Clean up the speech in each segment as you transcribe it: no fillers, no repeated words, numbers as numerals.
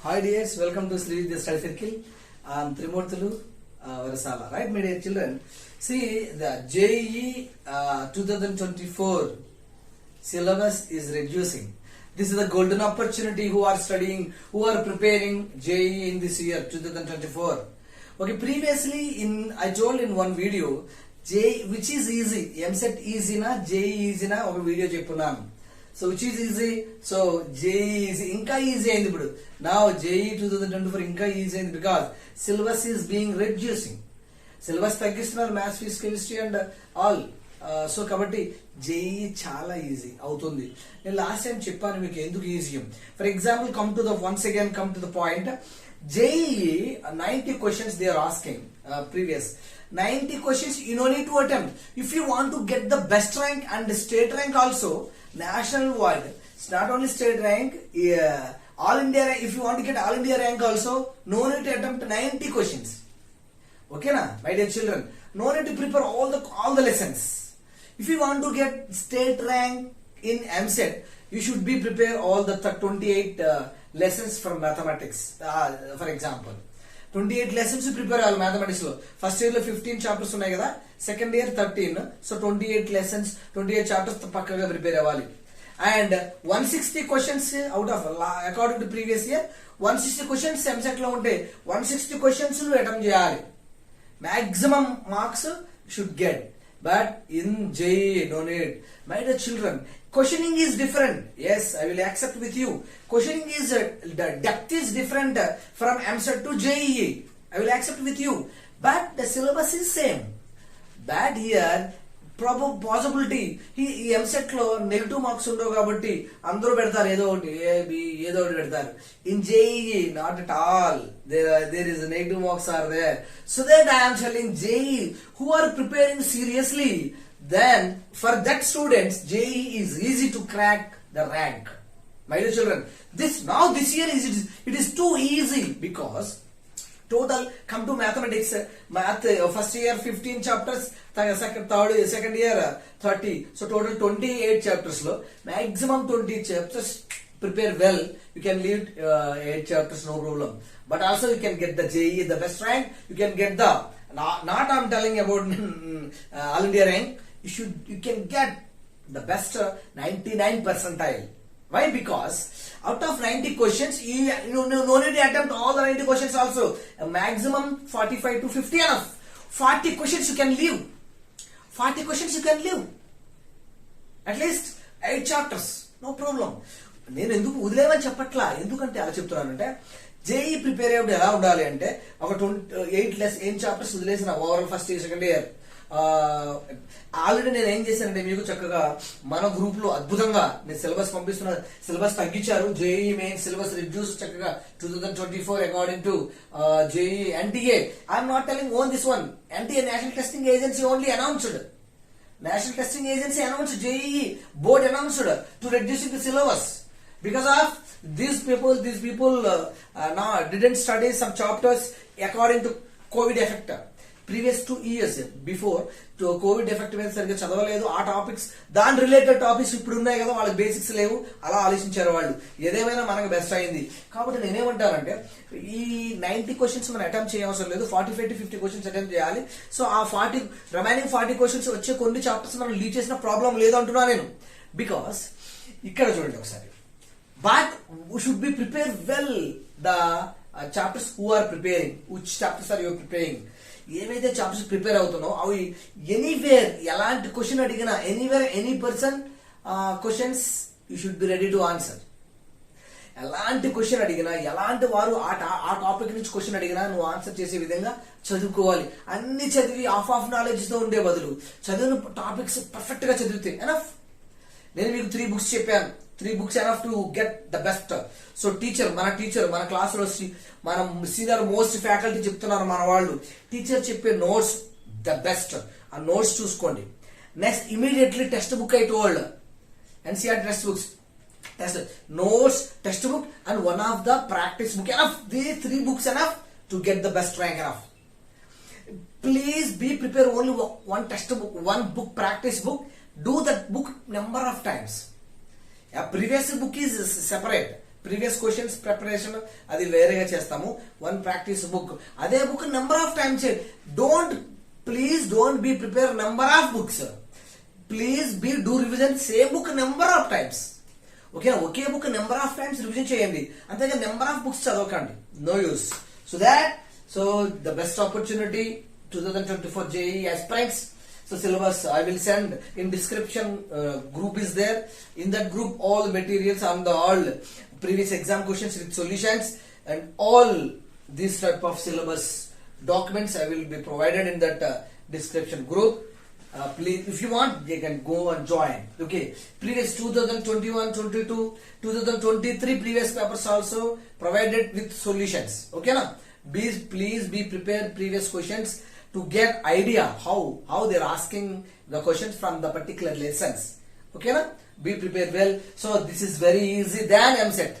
Hi dears, welcome to Sri Vidya Study Circle. I am Trimurtulu Varasala. Right, my dear children? See, the JEE 2024 syllabus is reducing. This is the golden opportunity who are studying, who are preparing JEE in this year 2024. Okay, previously I told in one video, which is easy, MSET easy na, JEE easy na, ఒక video చెప్పున్నాను. So which is easy? So JEE easy, ఇంకా easy అయింది ఇప్పుడు. Now JEE 2024 ఇంకా easy అయింది because syllabus is being reducing. Syllabus తగ్గిస్తున్నారు maths, physics, chemistry and all. So కాబట్టి JEE చాలా easy అవుతుంది. నేను లాస్ట్ టైం చెప్పాను మీకు ఎందుకు easy. For example once again come to the point. JEE 90 questions they are asking previous 90 questions you no need to attempt. If you want to get the best rank and state rank also, national wide, it's not only state rank, all India rank. If you want to get all India rank also, no need to attempt 90 questions. Okay na, my dear children, no need to prepare all the lessons. If you want to get state rank in MSET, you should be prepare all the 28 lessons from mathematics. For example, 28 lessons prepare all mathematics lo. First year lo 15 chapters ఉన్నాయి కదా, second year 13. So 28 lessons, 28 chapters పక్కగా prepare అవ్వాలి. And 160 questions out of, according to previous year, 160 questions MSET లో ఉంటే 160 questions ను attempt చేయాలి. Maximum marks should get. But in JEE, no need. My dear children, questioning is different. Yes, I will accept with you. Questioning is, the depth is different from MSET to JEE. I will accept with you. But the syllabus is same. But here, possibility, ఈ MSET లో negative marks ఉండవు కాబట్టి అందరూ పెడతారు ఏదో ఒకటి, ఏదో ఒకటి పెడతారు. In JEE, not at all. There is a negative marks are there. So that I am telling JEE, who are preparing seriously, then for that students, JEE is easy to crack the rank. My dear children, this year it is too easy because total come to mathematics, math first year 15 chapters, second year 30. So total 28 chapters lo, maximum 20 chapters prepare well, you can leave 8 chapters, no problem. But also you can get the JEE, the best rank. You can get the, not I'm telling about all India rank. You can get the best 99 percentile. Why? Because out of 90 questions, you no need to attempt all the 90 questions also. A maximum 45 to 50 enough. 40 questions you can leave. 40 questions you can leave. At least 8 chapters. No problem. నేను ఎందుకు వదిలేమని చెప్పట్లా, ఎందుకంటే అలా చెప్తున్నానంటే JEE prepare అయ్యేప్పుడు ఎలా ఉండాలి అంటే ఒక 8 చాప్టర్స్ వదిలేసిన overall first year second year. Already నేను ఏం చేశానంటే మీకు చక్కగా మన గ్రూప్ లో అద్భుతంగా నేను సిలబస్ పంపిస్తున్నా. సిలబస్ తగ్గించారు, JEE మెయిన్ సిలబస్ రిడ్యూస్ చక్కగా 2024 according to JEE NTA. I'm not telling own this one. NTA national testing agency only announced. National Testing Agency announced, JEE board announced to reducing the syllabus. Because of these people now didn't study some chapters according to COVID effect. Previous 2 years before to COVID effect మీద సరిగ్గా చదవలేదు. ఆ topics దాని related topics ఇప్పుడు ఉన్నాయి కదా, వాళ్ళకి basics లేవు, అలా ఆలోచించారు వాళ్ళు. ఏదేమైనా మనకు బెస్ట్ అయింది. కాబట్టి నేనేమంటానంటే ఈ 90 క్వశ్చన్స్ మనం అటెంప్ట్ చేయవసరం లేదు, 45 to 50 క్వశ్చన్స్ అటెంప్ట్ చేయాలి. సో ఆ రిమైనింగ్ 40 క్వశ్చన్స్ వచ్చే కొన్ని చాప్టర్స్ మనం లీవ్ చేసిన ప్రాబ్లం లేదు అంటున్నా నేను. బికాస్ ఇక్కడ చూడండి ఒకసారి, but we should be prepare well the chapters who are preparing, which chapters are your preparing. ఏవైతే చాప్టర్స్ ప్రిపేర్ అవుతున్నావు అవి ఎనీవేర్ ఎలాంటి క్వశ్చన్ అడిగినా, anywhere any person questions you should be ready to answer. ఎలాంటి question అడిగినా, ఎలాంటి వారు ఆ టాపిక్ నుంచి క్వశ్చన్ అడిగినా నువ్వు ఆన్సర్ చేసే విధంగా చదువుకోవాలి. అన్ని చదివి ఆఫ్ నాలెడ్జ్ తో ఉండే బదులు చదివిన టాపిక్స్ పర్ఫెక్ట్ గా చదివితే ఎనఫ్. నేను మీకు 3 books చెప్పాను. 3 books enough to get the best. So మన క్లాస్ లో మనం సీనియర్ మోస్ట్ ఫ్యాకల్టీ చెప్తున్నారు మన వాళ్ళు. టీచర్ చెప్పే నోట్స్ ద బెస్ట్. ఆ నోట్స్ చూసుకోండి. Next immediately text book I told, NCERT text books, notes, textbook and one of the practice book. Enough. These 3 books enough to get the best rank enough. Please be prepared only one textbook, one book, practice book. Do that book number of times. A previous book is separate. Previous questions preparation అది వేరేగా చేస్తాము. One practice book, అదే book number of times. Please don't be prepare number of books. Please be do revision same book number of times. ఓకేనా, ఒకే book number of times revision చేయండి, అంతేగా number of books చదవకండి. No use. So the best opportunity 2024 JEE aspirants. So syllabus I will send in description. Group is there. In that group all the materials on the all previous exam questions with solutions and all this type of syllabus documents I will be provided in that description group. Please, if you want, you can go and join. Okay, previous 2021, 22, 2023 previous papers also provided with solutions. Okay, na? Please be prepared previous questions to get idea how they are asking the questions from the particular lessons. Okay, na? Be prepared well. So this is very easy than MSET.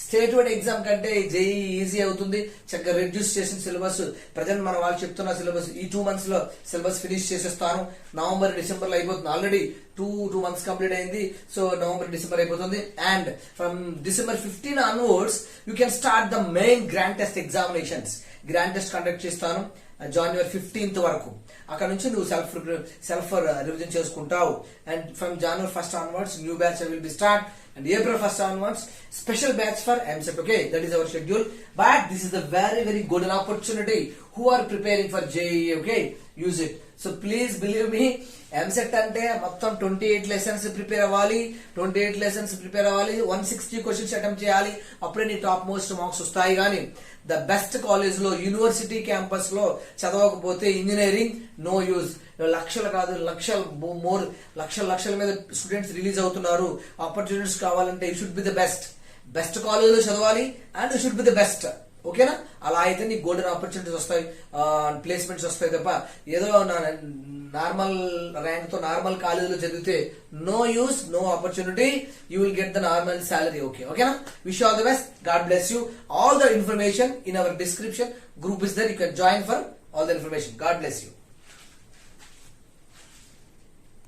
State wide exam కంటే JEE easy అవుతుంది. చక్కగా reduce చేసిన syllabus, present మన వాళ్ళు చెప్తున్న syllabus ఈ 2 months లో syllabus finish చేసేస్తాను. నవంబర్ డిసెంబర్ లో అయిపోతుంది. ఆల్రెడీ 2 months కంప్లీట్ అయింది. సో నవంబర్ డిసెంబర్ అయిపోతుంది. And from December 15 onwards you can start the main grand test examinations. Grand test conduct చేస్తాను January 15th వరకు. అక్కడ నుంచి నువ్వు సెల్ఫ్ రివిజన్ చేసుకుంటావు. And from January 1st onwards new batch will be start. And April 1st onwards, special batch for MSET. Okay, that is our schedule. But this is a very golden opportunity. Who are preparing for JEE? Okay, use it. So please believe me, MSET అంటే మొత్తం 28 lessons prepare అవ్వాలి. 28 lessons prepare అవ్వాలి. 160 questions attempt చేయాలి. అప్పుడే నీ top most marks వస్తాయి. కానీ the best college లో, యూనివర్సిటీ క్యాంపస్ లో చదవకపోతే ఇంజనీరింగ్ నో యూజ్. లక్షలు కాదు, లక్షల మీద స్టూడెంట్స్ రిలీజ్ అవుతున్నారు. ఆపర్చునిటీస్ కావాలంటే you should be the best college లో చదవాలి and you should be the best. ఓకేనా, అలా అయితే నీకు గోల్డెన్ ఆపర్చునిటీస్ వస్తాయి, ప్లేస్మెంట్స్ వస్తాయి తప్ప ఏదో నార్మల్ ర్యాంక్ తో నార్మల్ కాలేజీలో చదివితే no use, no opportunity. You will get the normal salary. ఓకేనా, wish all the best. God bless you. All the information in our description group is there. You can join for all the information. God bless you.